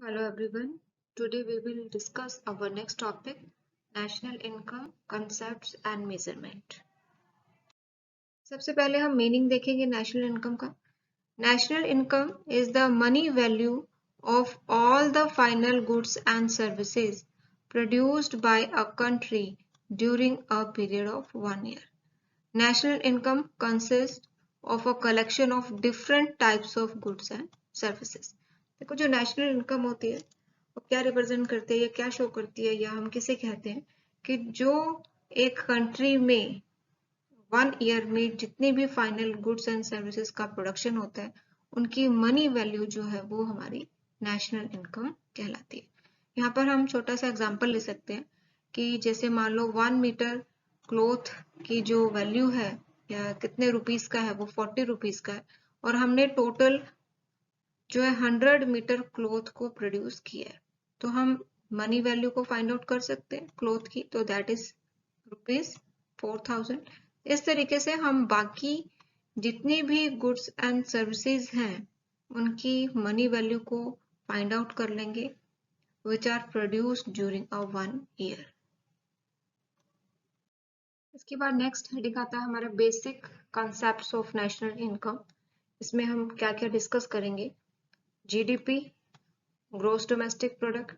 Hello everyone. Today we will discuss our next topic, national income concepts and measurement. सबसे पहले हम meaning देखेंगे national income का. National income is the money value of all the final goods and services produced by a country during a period of 1 year. National income consists of a collection of different types of goods and services. देखो जो national income होती है वो क्या represent करती है या क्या शो करती है या हम किसे कहते हैं कि जो एक कंट्री में 1 ईयर में जितनी भी फाइनल गुड्स एंड सर्विसेज का प्रोडक्शन होता है उनकी मनी वैल्यू जो है वो हमारी नेशनल इनकम कहलाती है. यहाँ पर हम छोटा सा एग्जांपल ले सकते हैं कि जैसे मान लो 1 मीटर क्लोथ की जो वैल्यू है या कितने रुपीस का है वो 40 रुपीस का है और हमने टोटल जो है 100 मीटर क्लोथ को प्रोड्यूस किया है तो हम मनी वैल्यू को फाइंड आउट कर सकते हैं क्लोथ की. तो दैट इज ₹4000. इस तरीके से हम बाकी जितनी भी गुड्स एंड सर्विसेज हैं उनकी मनी वैल्यू को फाइंड आउट कर लेंगे which are produced during a 1 year. इसके बाद नेक्स्ट हेडिंग आता है हमारा basic concepts of national income. इसमें हम क्या क्या डिस्कस करेंगे. GDP, gross domestic product,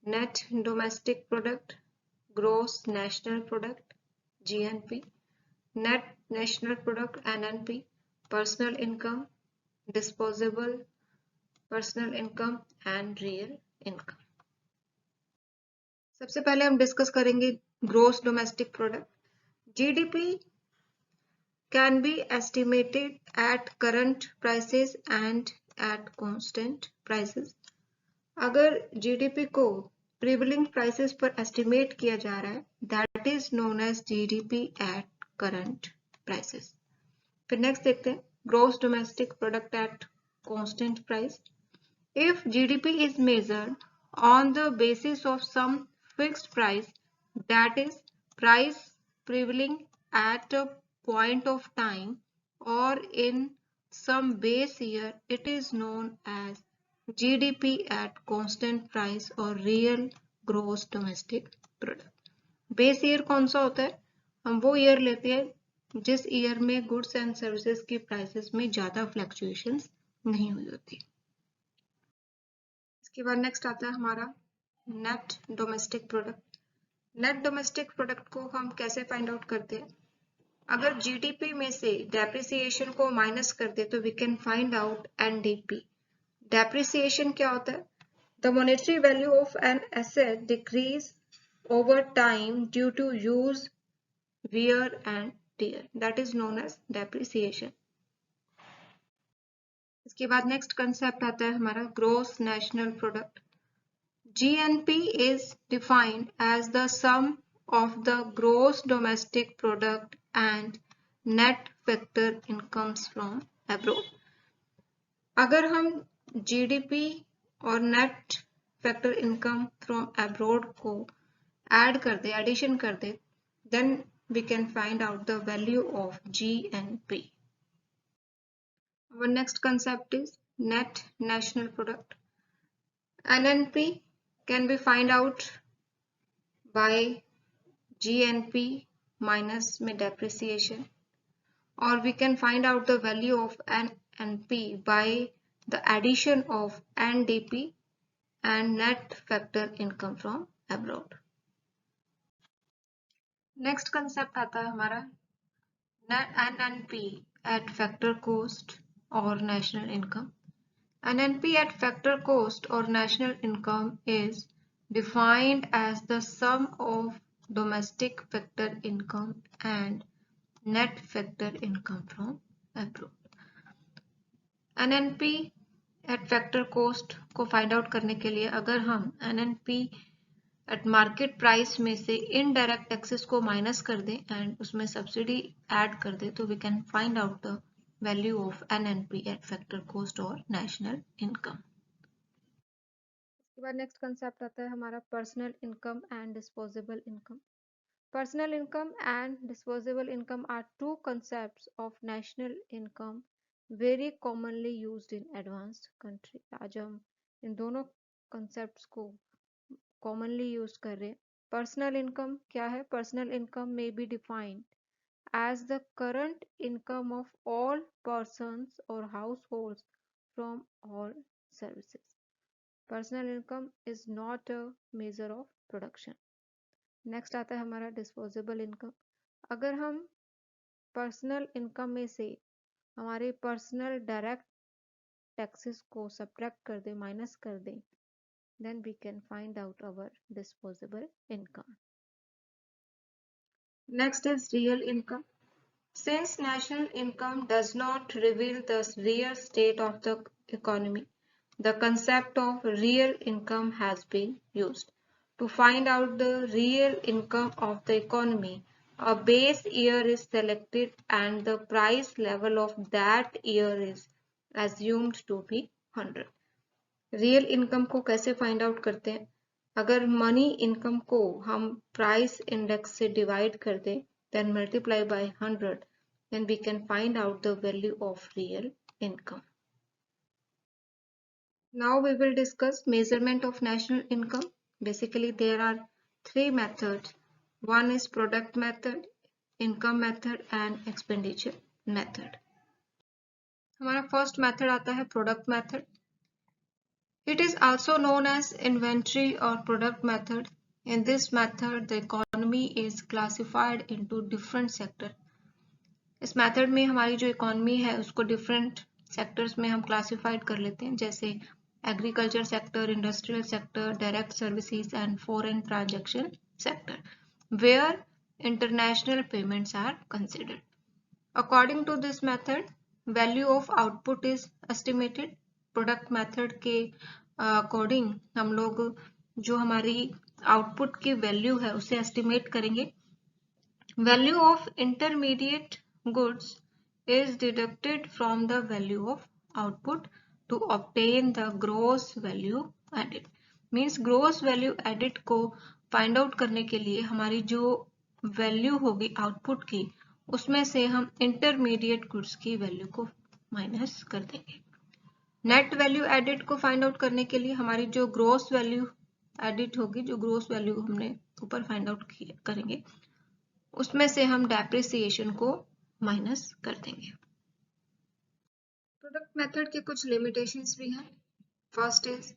net domestic product, gross national product GNP, net national product NNP, personal income, disposable personal income and real income. सबसे पहले हम डिस्कस करेंगे gross domestic product. GDP can be estimated at current prices and at constant prices. अगर GDP को prevailing prices पर estimate किया जा रहा है that is known as GDP at current prices. फिर नेक्स्ट देखते हैं gross domestic product at constant price. If GDP is measured on the basis of some fixed price, that is price prevailing at a point of time or in some base year, it is known as GDP at constant price or real gross domestic product. Base year कौन सा होता है. हम वो year लेते हैं जिस year में गुड्स एंड सर्विसेज की प्राइसेस में ज्यादा फ्लक्चुएशंस नहीं हुई होती. इसके बाद नेक्स्ट आता है हमारा net domestic product. Net domestic product को हम कैसे फाइंड आउट करते हैं. अगर जीडीपी में से डेप्रिसिएशन को माइनस कर दे तो we can find out NDP. Depreciation क्या होता है. The monetary value of an asset decrease over time due to use wear and tear. That is known as depreciation. इसके बाद नेक्स्ट कंसेप्ट आता है हमारा gross national product. GNP is defined as the sum of the gross domestic product and net factor incomes from abroad. अगर हम GDP और net factor income from abroad को add कर दे एडिशन कर दे then we can find out the value of GNP. Our next concept is net national product. NNP can be find out by GNP minus में depreciation, or we can find out the value of NNP by the addition of NDP and net factor income from abroad. Next concept आता है हमारा net NNP at factor cost or national income. NNP at factor cost or national income is defined as the sum of domestic factor income and net factor income from abroad. NNP at factor cost को find out करने के लिए अगर हम NNP at market price में से indirect taxes को minus कर दें एंड उसमें सब्सिडी ऐड कर दें तो we can find out the value of NNP at factor cost और national income. इसके बाद नेक्स्ट कंसेप्ट आता है हमारा personal income and disposable income. Personal income and disposable income are two concepts of national income very commonly used in advanced country. आज हम इन दोनों concepts को कॉमनली यूज कर रहे हैं। पर्सनल इनकम क्या है? पर्सनल इनकम में be defined as the current income of all persons or households from all services. Personal income is not a measure of production. Next आता है हमारा डिस्पोजेबल इनकम। अगर हम पर्सनल इनकम में से हमारे पर्सनल डायरेक्ट टैक्सेस को सब्ट्रैक्ट कर दें, माइनस कर दें, then we can find out our disposable income. Next is real income. Since national income does not reveal the real state of the economy, the concept of real income has been used. To find out the real income of the economy, a base year is selected and the price level of that year is assumed to be 100. Real income को कैसे find out करते हैं? अगर money income को हम price index से divide कर दें, then multiply by 100, then we can find out the value of real income. Now we will discuss measurement of national income. Basically there are three methods. One is product method, income method and expenditure method. हमारा first method आता है product method. It is also known as inventory or product method. In this method, the economy is classified into different sectors. इस method में हमारी जो economy है उसको different sectors में हम क्लासिफाइड कर लेते हैं, जैसे agriculture sector, industrial sector, direct services and foreign transaction sector, where international payments are considered. According to this method, value of output is estimated. Product method के अकॉर्डिंग हम लोग जो हमारी आउटपुट की वैल्यू है उसे एस्टिमेट करेंगे. Value of intermediate goods is deducted from the value of output to obtain the gross value added. Means gross value added को फाइंड आउट करने के लिए हमारी जो वैल्यू होगी आउटपुट की, उसमें से हम इंटरमीडिएट गुड्स की वैल्यू को माइनस कर देंगे. नेट वैल्यू एडिट को फाइंड आउट करने के लिए हमारी जो ग्रोस वैल्यू एडिट होगी, जो ग्रोस वैल्यू हमने ऊपर फाइंड आउट करेंगे, उसमें से हम डेप्रिसिएशन को माइनस कर देंगे. प्रोडक्ट मेथड के कुछ लिमिटेशंस भी हैं. First is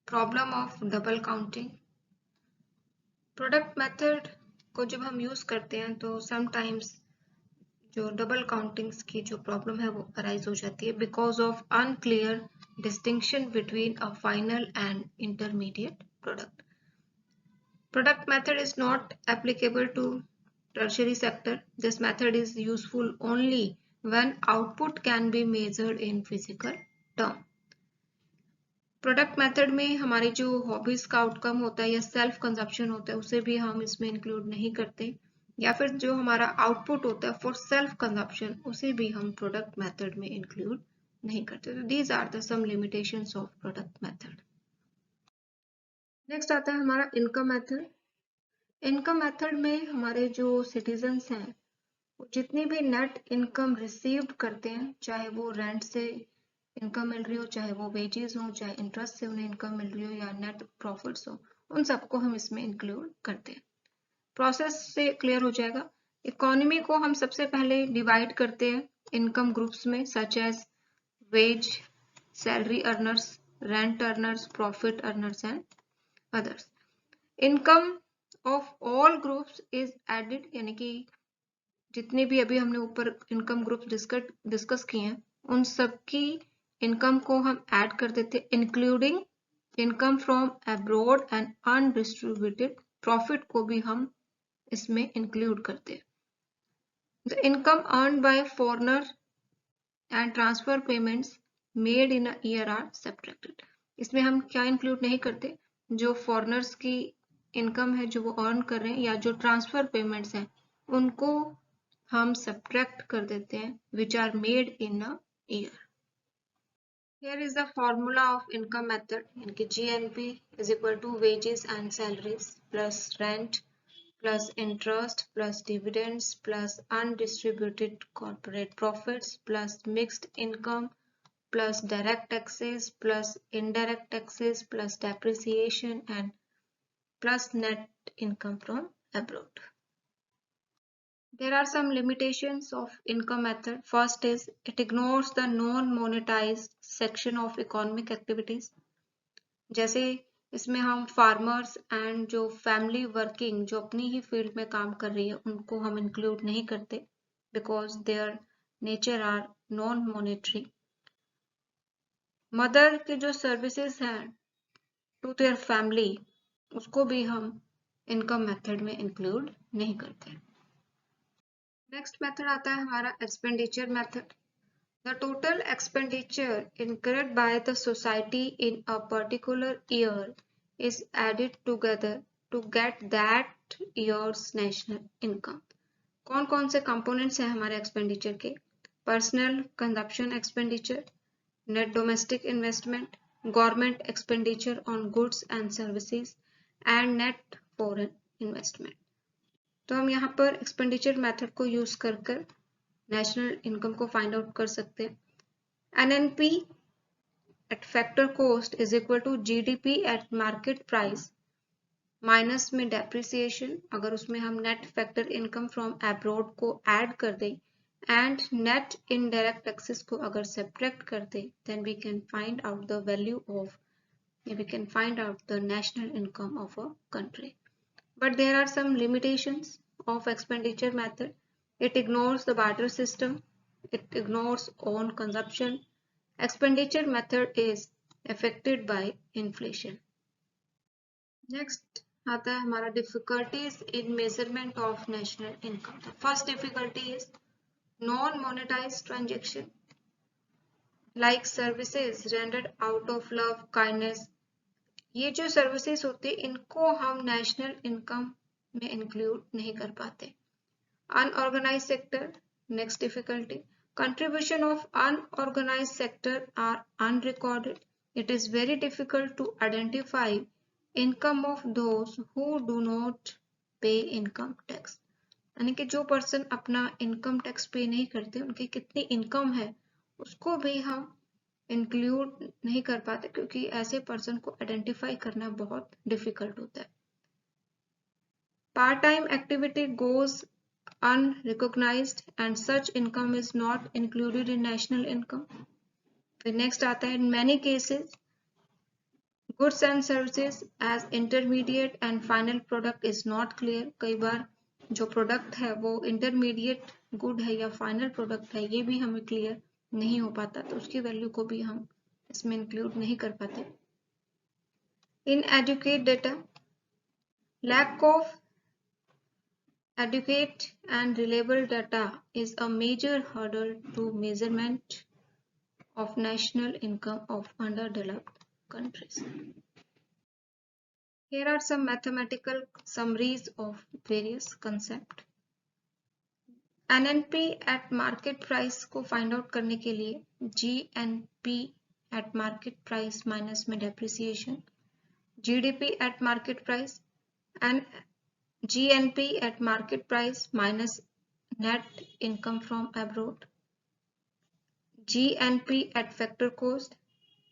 problem of double counting. Product method को जब हम यूज करते हैं तो समटाइम्स जो डबल काउंटिंग्स की जो प्रॉब्लम है वो अराइज हो जाती है because of unclear distinction between a final and intermediate product. Product method is not applicable to tertiary sector. This method is useful only when output can be measured in physical term. Product method में हमारी जो hobbies का outcome होता है या self consumption होता है उसे भी हम इसमें इंक्लूड नहीं करते, या फिर जो हमारा आउटपुट होता है फॉर सेल्फ कंजप्शन उसे भी हम प्रोडक्ट मेथड में इंक्लूड नहीं करते. तो these are the some limitations of product method. Next आता है हमारा इनकम मेथड. इनकम मेथड में हमारे जो सिटीजन्स हैं वो जितनी भी नेट इनकम रिसीव्ड करते हैं, चाहे वो रेंट से इनकम मिल रही हो, चाहे वो वेजेस हो, चाहे इंटरेस्ट से उन्हें इनकम मिल रही हो या नेट प्रॉफिट्स हो, उन सबको हम इसमें इंक्लूड करते हैं. प्रोसेस से क्लियर हो जाएगा. इकोनॉमी को हम सबसे पहले डिवाइड करते हैं इनकम ग्रुप्स में, such as wage, salary earners, rent earners, profit earners and others. Income of all groups is added, यानी कि जितने भी अभी हमने ऊपर इनकम ग्रुप डिस्कस किए हैं उन सब की इनकम को हम ऐड कर देते हैं, including income from abroad and undistributed profit को भी हम इसमें इंक्लूड करते हैं. The income earned by foreigner and transfer payments made in a year are subtracted. इसमें हम क्या इंक्लूड नहीं करते? जो फॉरेनर्स की इनकम है जो वो अर्न कर रहे हैं या जो ट्रांसफर पेमेंट्स हैं उनको हम सब्ट्रैक्ट कर देते हैं which are made in a year. Here is the formula of income method, यानी कि GNP is equal to wages and salaries plus rent plus interest plus dividends plus undistributed corporate profits plus mixed income plus direct taxes plus indirect taxes plus depreciation and plus net income from abroad. There are some limitations of income method. First is it ignores the non-monetized section of economic activities. जैसे इसमें हम farmers and जो family working जो अपनी ही field में काम कर रही है उनको हम इंक्लूड नहीं करते because their nature are non monetary. Mother के जो सर्विसेज हैं टू देयर फैमिली उसको भी हम इनकम मेथड में इंक्लूड नहीं करते. नेक्स्ट मेथड आता है हमारा expenditure method. The total expenditure incurred by the society in a particular year is added together to get that year's national income. कौन कौन से components हैं हमारे expenditure के? Personal consumption expenditure, net domestic investment, government expenditure on goods and services, and net foreign investment. तो हम यहाँ पर expenditure method को use कर नेशनल इनकम को फाइंड आउट कर सकते हैं. NNP at factor cost is equal to GDP at market price minus में डेप्रिसिएशन. अगर उसमें हम net factor income from abroad को ऐड कर दें एंड नेट इनडायरेक्ट टैक्सेस को अगर सब्ट्रैक्ट कर दें then we can find out the value of we can find out the national income of a country. But there are some limitations of expenditure method. It ignores the barter system. It ignores own consumption. Expenditure method is affected by inflation. Next आता है हमारा difficulties in measurement of national income. The first difficulty is non-monetized transaction like services rendered out of love, kindness. ये जो services होते हैं इनको हम national income में include नहीं कर पाते. Unorganized sector, next difficulty. Contribution of unorganized sector are unrecorded. It is very difficult to identify income of those who do not pay income tax. यानी कि जो पर्सन अपना इनकम टैक्स पे नहीं करते उनकी कितनी इनकम है उसको भी हम इंक्लूड नहीं कर पाते क्योंकि ऐसे पर्सन को आइडेंटिफाई करना बहुत डिफिकल्ट होता है. Part time activity goes unrecognized and such income is not included in national income. फिर next आता है in many cases goods and services as intermediate and final product is not clear. कई बार जो product है वो intermediate good है या final product है ये भी हमें clear नहीं हो पाता तो उसकी value को भी हम इसमें include नहीं कर पाते. Inadequate data, lack of adequate and reliable data is a major hurdle to measurement of national income of underdeveloped countries. Here are some mathematical summaries of various concepts. NNP at market price को find out करने के लिए GNP at market price minus में depreciation, GDP at market price and GNP at market price minus net income from abroad, GNP at factor cost,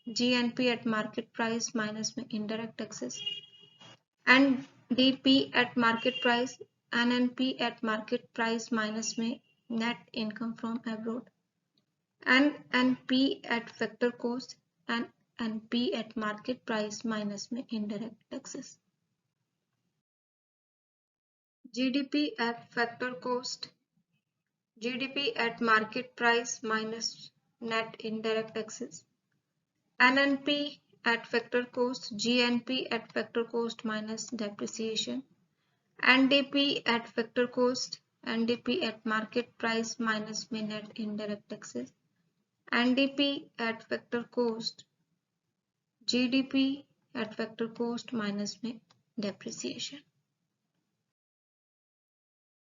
GNP at market price minus में indirect taxes, NDP at market price, NNP at market price minus में net income from abroad, NNP at factor cost and NP at market price minus में indirect taxes. GDP at factor cost, GDP at market price minus net indirect taxes, NNP at factor cost, GNP at factor cost minus depreciation, NDP at factor cost, NDP at market price minus net indirect taxes, NDP at factor cost, GDP at factor cost minus depreciation.